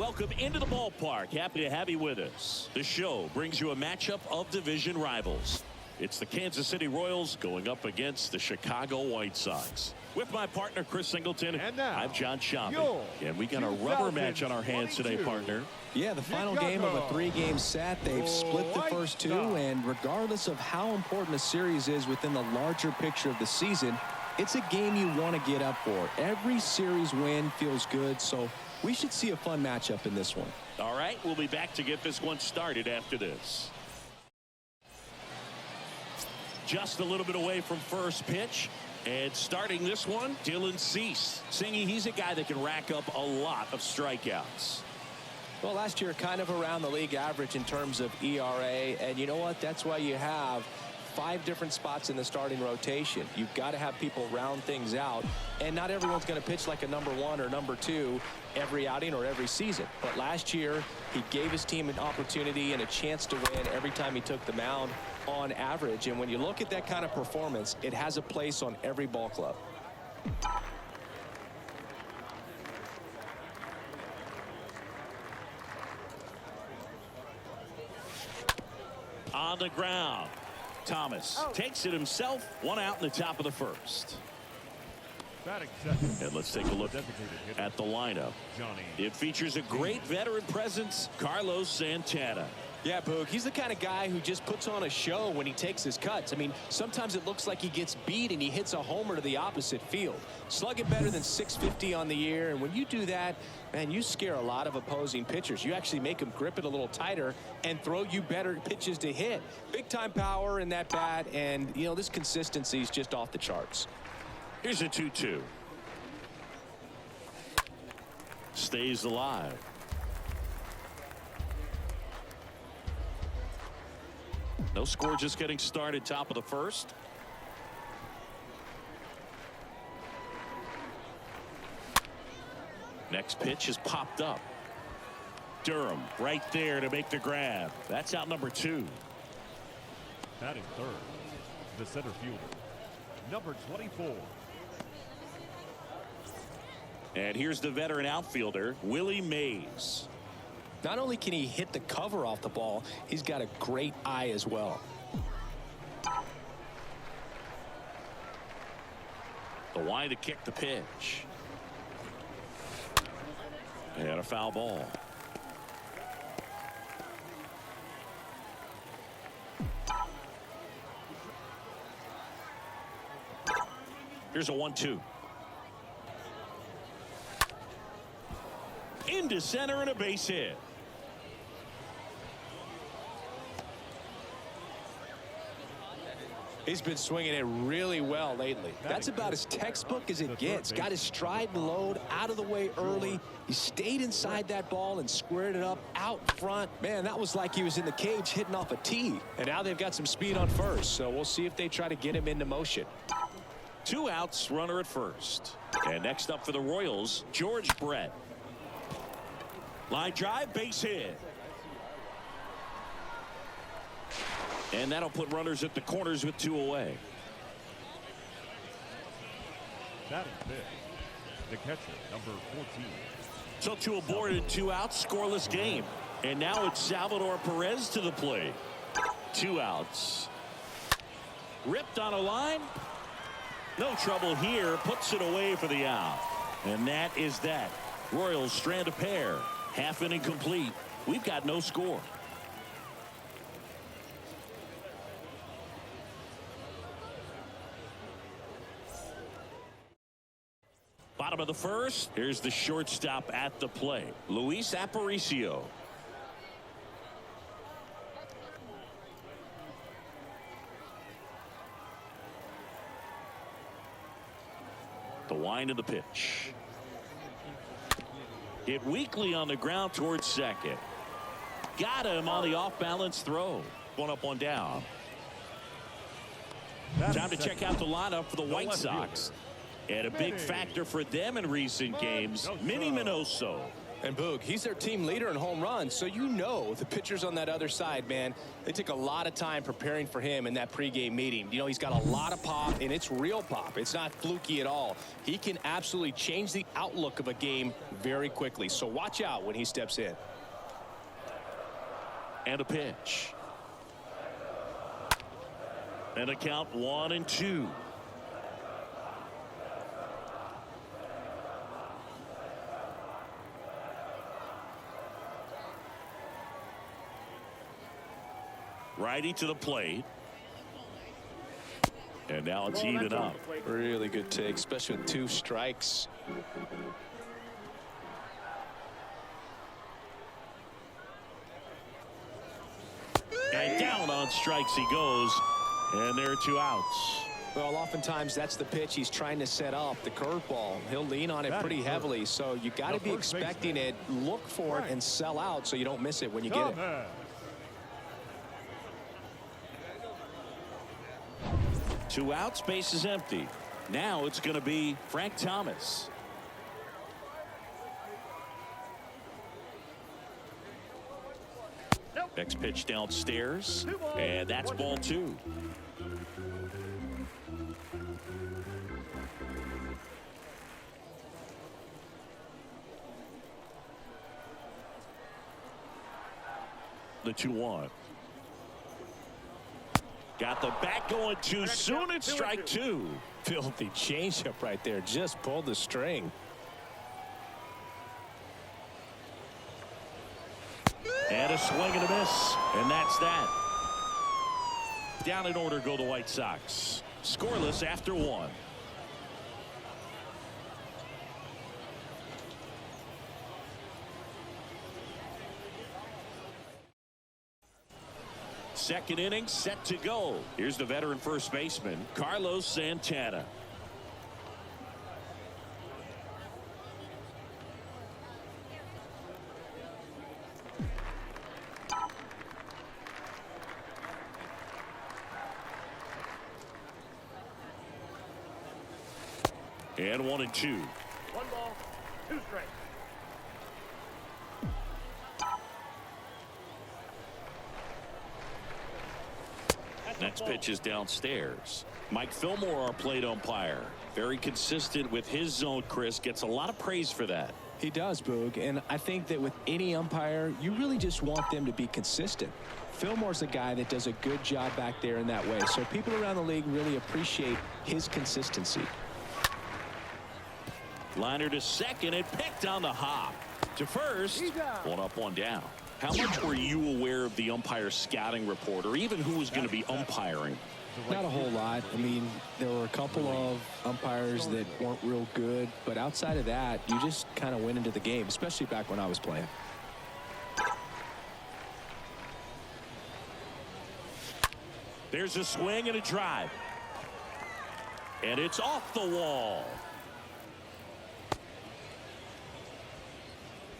welcome into the ballpark. Happy to have you with us. The show brings you a matchup of division rivals. It's the Kansas City Royals going up against the Chicago White Sox. With my partner, Chris Singleton, and now, I'm John Schaub. And we got a rubber match on our hands today, partner. Yeah, the final game of a three-game set. They've split the first two, and regardless of how important a series is within the larger picture of the season, it's a game you want to get up for. Every series win feels good, so we should see a fun matchup in this one. All right, we'll be back to get this one started after this. Just a little bit away from first pitch. And starting this one, Dylan Cease. Singy, he's a guy that can rack up a lot of strikeouts. Well, last year, kind of around the league average in terms of ERA. And you know what? That's why you have 5 different spots in the starting rotation. You've got to have people round things out. And not everyone's going to pitch like a number 1 or number 2 every outing or every season. But last year, he gave his team an opportunity and a chance to win every time he took the mound on average. And when you look at that kind of performance, it has a place on every ball club. On the ground, Thomas takes it himself. 1 out in the top of the first. And let's take a look at the lineup. It features a great veteran presence, Carlos Santana. Yeah, Boog, he's the kind of guy who just puts on a show when he takes his cuts. I mean, sometimes it looks like he gets beat and he hits a homer to the opposite field. Slugging better than .650 on the year, and when you do that, man, you scare a lot of opposing pitchers. You actually make them grip it a little tighter and throw you better pitches to hit. Big-time power in that bat, and, you know, this consistency is just off the charts. Here's a 2-2. Stays alive. No score, just getting started, top of the first. Next pitch is popped up. Durham right there to make the grab. That's out number 2. Batting third, the center fielder, number 24. And here's the veteran outfielder, Willie Mays. Not only can he hit the cover off the ball, he's got a great eye as well. The wide to kick the pitch. And a foul ball. Here's a 1-2. Into center and a base hit. He's been swinging it really well lately. That's about as textbook as it gets. Got his stride and load out of the way early. He stayed inside that ball and squared it up out front. Man, that was like he was in the cage hitting off a tee. And now they've got some speed on first, so we'll see if they try to get him into motion. 2 outs, runner at first. And next up for the Royals, George Brett. Line drive, base hit. And that'll put runners at the corners with 2 away. Batting fifth, the catcher, number 14. So 2 aboard and 2 outs, scoreless game. And now it's Salvador Perez to the plate. 2 outs. Ripped on a line. No trouble here. Puts it away for the out. And that is that. Royals strand a pair. Half inning complete. We've got no score. Bottom of the first. Here's the shortstop at the plate, Luis Aparicio. The wind of the pitch. Hit weakly on the ground towards second. Got him on the off-balance throw. 1 up, 1 down. Time to check out the lineup for the White Sox. And a big factor for them in recent games, Minnie Minoso. And Boog, he's their team leader in home runs, so you know the pitchers on that other side, man, they took a lot of time preparing for him in that pregame meeting. You know, he's got a lot of pop, and it's real pop. It's not fluky at all. He can absolutely change the outlook of a game very quickly, so watch out when he steps in. And a pitch. And a count 1-2. Righty to the plate. And now it's even up. Really good take, especially with 2 strikes. And down on strikes he goes. And there are 2 outs. Well, oftentimes that's the pitch he's trying to set up, the curveball. He'll lean on it pretty heavily, so you got to be expecting it, look for it, and sell out so you don't miss it when you get it. 2 outs, base is empty. Now it's going to be Frank Thomas. Next pitch downstairs, and that's ball 2. The 2-1. Got the bat going too soon. It's strike 2. Filthy changeup right there. Just pulled the string. And a swing and a miss. And that's that. Down in order go the White Sox. Scoreless after 1. Second inning set to go. Here's the veteran first baseman, Carlos Santana. And 1-2. 1 ball, 2 strikes. Next pitch is downstairs. Mike Fillmore, our plate umpire. Very consistent with his zone, Chris. Gets a lot of praise for that. He does, Boog, and I think that with any umpire, you really just want them to be consistent. Fillmore's a guy that does a good job back there in that way, so people around the league really appreciate his consistency. Liner to second and picked on the hop. To first, 1 up, 1 down. How much were you aware of the umpire scouting report, or even who was going to be umpiring? Not a whole lot. I mean, there were a couple of umpires that weren't real good, but outside of that, you just kind of went into the game, especially back when I was playing. There's a swing and a drive. And it's off the wall.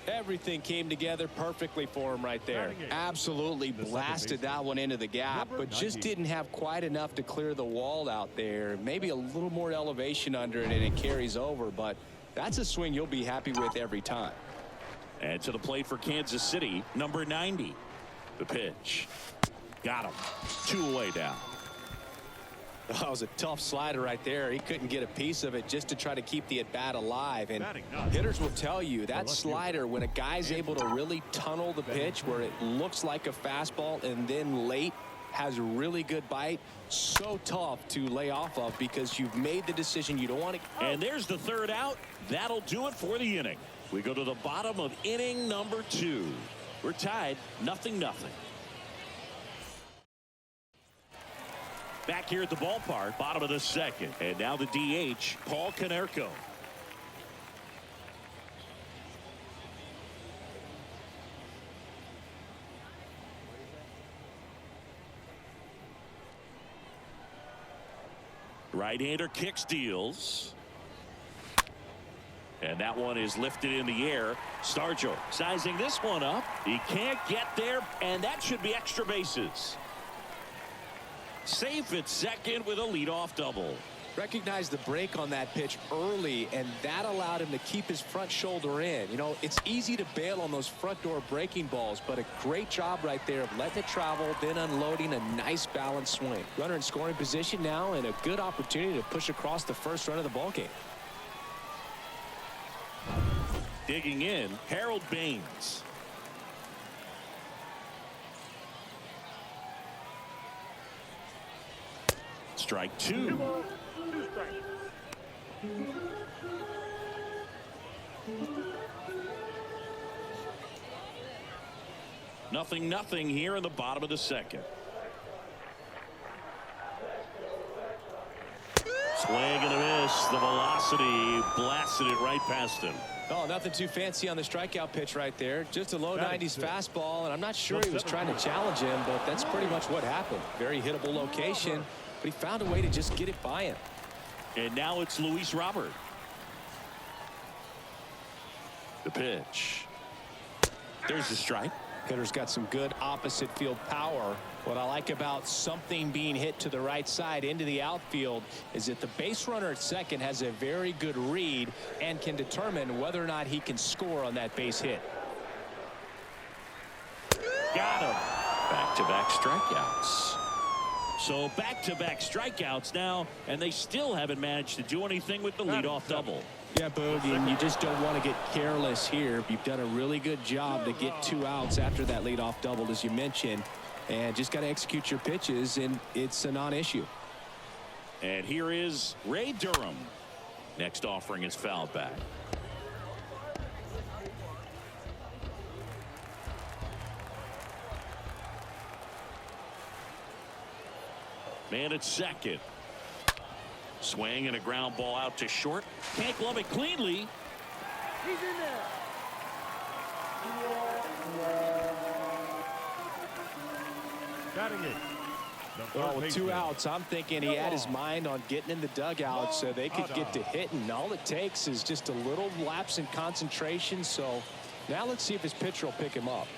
Everything came together perfectly for him right there. Absolutely blasted that one into the gap, but just didn't have quite enough to clear the wall out there. Maybe a little more elevation under it and it carries over, but that's a swing you'll be happy with every time. And to the plate for Kansas City, number 90. The pitch. Got him. 2 away down. That was a tough slider right there. He couldn't get a piece of it just to try to keep the at-bat alive. And hitters will tell you that slider, when a guy's able to really tunnel the pitch where it looks like a fastball and then late has a really good bite, so tough to lay off of because you've made the decision you don't want to. And there's the 3rd out. That'll do it for the inning. We go to the bottom of inning number 2. We're tied 0-0. Back here at the ballpark, bottom of the 2nd. And now the DH, Paul Konerko. Right-hander kicks, deals. And that one is lifted in the air. Stargell sizing this one up. He can't get there, and that should be extra bases. Safe at second with a leadoff double. Recognized the break on that pitch early, and that allowed him to keep his front shoulder in. You know, it's easy to bail on those front door breaking balls, but a great job right there of letting it travel, then unloading a nice balanced swing. Runner in scoring position now, and a good opportunity to push across the first run of the ball game. Digging in, Harold Baines. Strike two. Nothing here in the bottom of the second. Swing and a miss. The velocity blasted it right past him. Oh, nothing too fancy on the strikeout pitch right there. Just a low 90s fastball, and I'm not sure he was trying to challenge him, but that's pretty much what happened. Very hittable location, but he found a way to just get it by him. And now it's Luis Robert. The pitch. There's the strike. Hitter's got some good opposite field power. What I like about something being hit to the right side into the outfield is that the base runner at second has a very good read and can determine whether or not he can score on that base hit. Got him. Back-to-back strikeouts. So back-to-back strikeouts now, and they still haven't managed to do anything with the leadoff double. Yeah, Bogey, and you just don't want to get careless here. You've done a really good job to get 2 outs after that leadoff double, as you mentioned, and just got to execute your pitches, and it's a non-issue. And here is Ray Durham. Next offering is fouled back. Man at second. Swing and a ground ball out to short. Can't glove it cleanly. He's in there. Batting it. Well, with 2 outs, I'm thinking he had his mind on getting in the dugout so they could get to hitting. All it takes is just a little lapse in concentration. So now let's see if his pitcher will pick him up.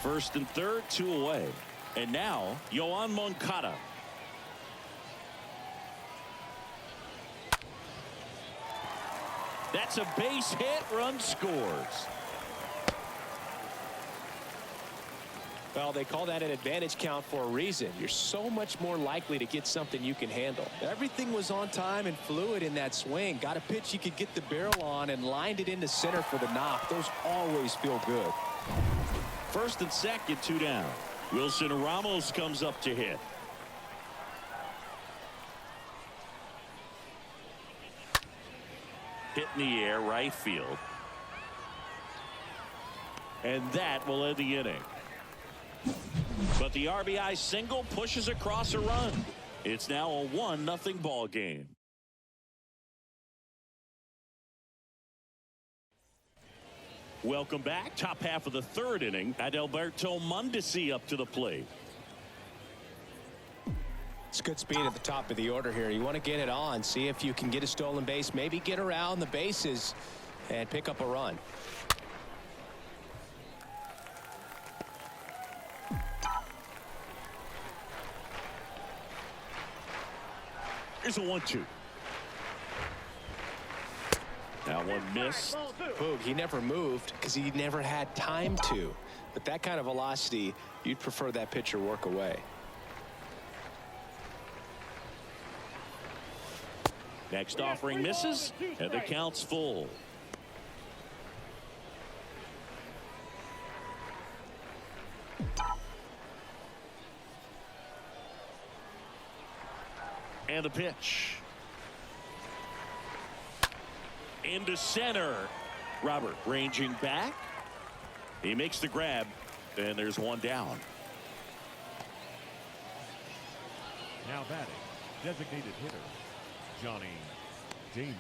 First and third, 2 away. And now, Yoan Moncada. That's a base hit. Run scores. Well, they call that an advantage count for a reason. You're so much more likely to get something you can handle. Everything was on time and fluid in that swing. Got a pitch you could get the barrel on and lined it into center for the knock. Those always feel good. First and second, 2 down. Wilson Ramos comes up to hit. Hit in the air, right field. And that will end the inning. But the RBI single pushes across a run. It's now a 1-0 ball game. Welcome back. Top half of the third inning. Adalberto Mondesi up to the plate. It's good speed at the top of the order here. You want to get it on, see if you can get a stolen base, maybe get around the bases and pick up a run. Here's a 1-2. Now one missed. Boog, he never moved because he never had time to. But that kind of velocity, you'd prefer that pitcher work away. Next offering misses, and the count's full. And the pitch. Into center. Robert ranging back. He makes the grab, and there's one down. Now batting, designated hitter, Johnny Damon.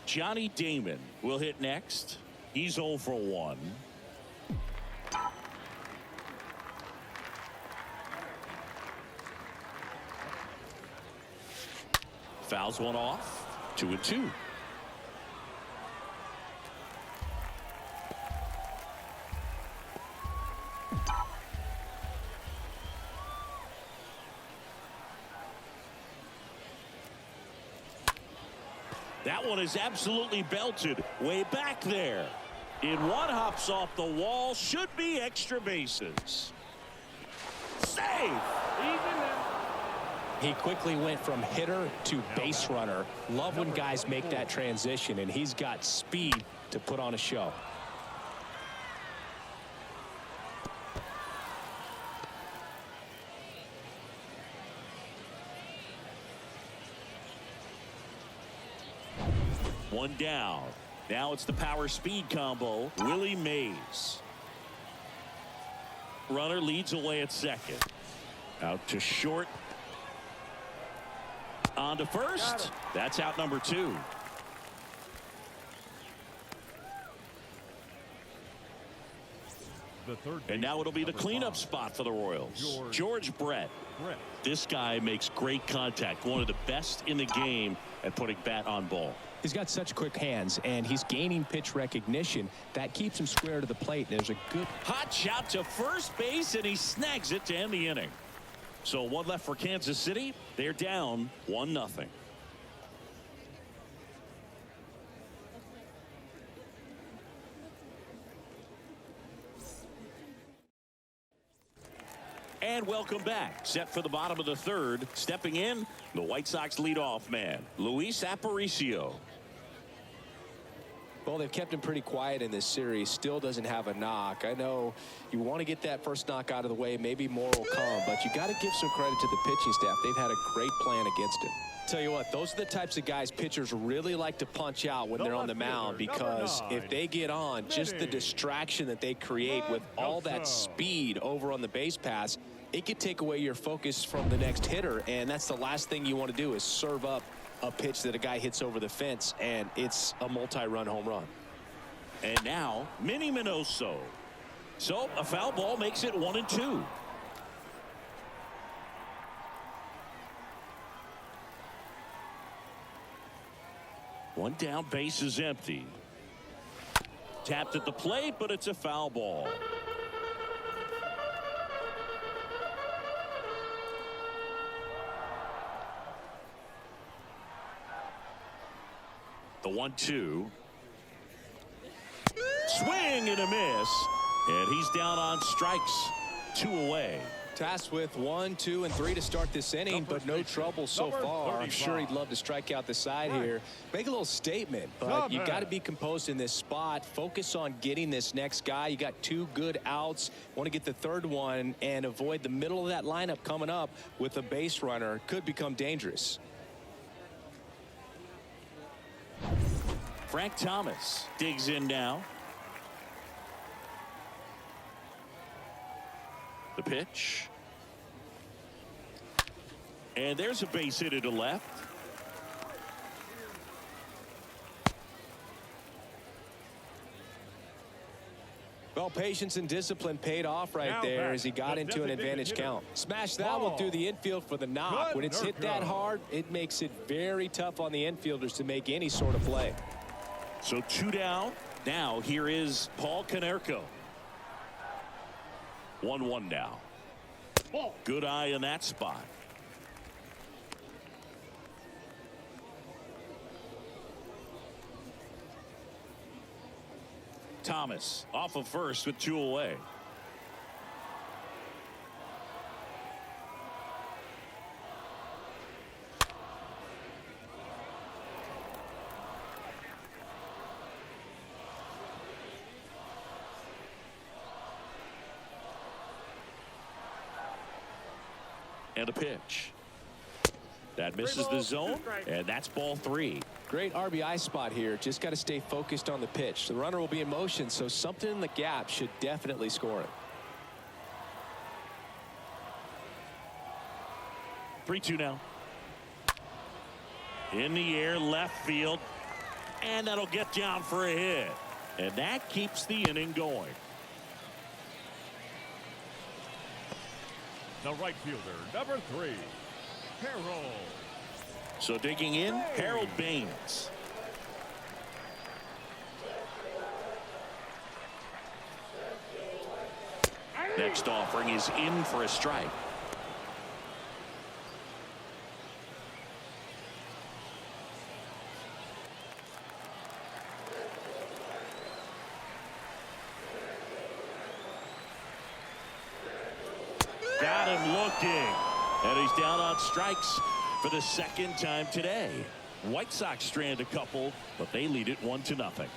Johnny Damon will hit next. He's 0 for 1. Fouls one off. 2-2. That one is absolutely belted way back there. In one, hops off the wall. Should be extra bases. Save. He quickly went from hitter to base runner. Love when guys make that transition, and he's got speed to put on a show. One down. Now it's the power speed combo. Willie Mays. Runner leads away at second. Out to short. On to first. That's out number 2. And now it'll be the cleanup spot for the Royals. George Brett. This guy makes great contact. One of the best in the game at putting bat on ball. He's got such quick hands, and he's gaining pitch recognition. That keeps him square to the plate. There's a good hot shot to first base, and he snags it to end the inning. So one left for Kansas City. They're down 1-0. And welcome back. Set for the bottom of the third. Stepping in, the White Sox leadoff man, Luis Aparicio. Well, they've kept him pretty quiet in this series. Still doesn't have a knock. I know you want to get that first knock out of the way. Maybe more will come, but you got to give some credit to the pitching staff. They've had a great plan against him. Tell you what, those are the types of guys pitchers really like to punch out when they're on the mound, because if they get on, just the distraction that they create with all that speed over on the base pass, it could take away your focus from the next hitter, and that's the last thing you want to do is serve up a pitch that a guy hits over the fence, and it's a multi-run home run. And now Minnie Minoso. So a foul ball makes it 1-2. One down, base is empty. Tapped at the plate, but it's a foul ball. The 1-2. Swing and a miss. And he's down on strikes. 2 away. Tasked with 1, 2, and 3 to start this inning, but no trouble so far. I'm sure he'd love to strike out the side here. Make a little statement, but you got to be composed in this spot. Focus on getting this next guy. You got 2 good outs. Want to get the third one and avoid the middle of that lineup coming up with a base runner. Could become dangerous. Frank Thomas digs in now. The pitch. And there's a base hit to left. Well, patience and discipline paid off right there as he got into an advantage count. Smash that one through the infield for the knock. When it's hit that hard, it makes it very tough on the infielders to make any sort of play. So 2 down. Now here is Paul Konerko. 1-1 now. Good eye in that spot. Thomas off of first with 2 away. And a pitch. That misses the zone, and that's ball 3. Great RBI spot here. Just got to stay focused on the pitch. The runner will be in motion, so something in the gap should definitely score it. 3-2 now. In the air, left field, and that'll get down for a hit. And that keeps the inning going. The right fielder, number 3, Harold. So digging in, Harold Baines. Next offering is in for a strike. Got him looking. And he's down on strikes for the second time today. White Sox strand a couple, but they lead it 1-0.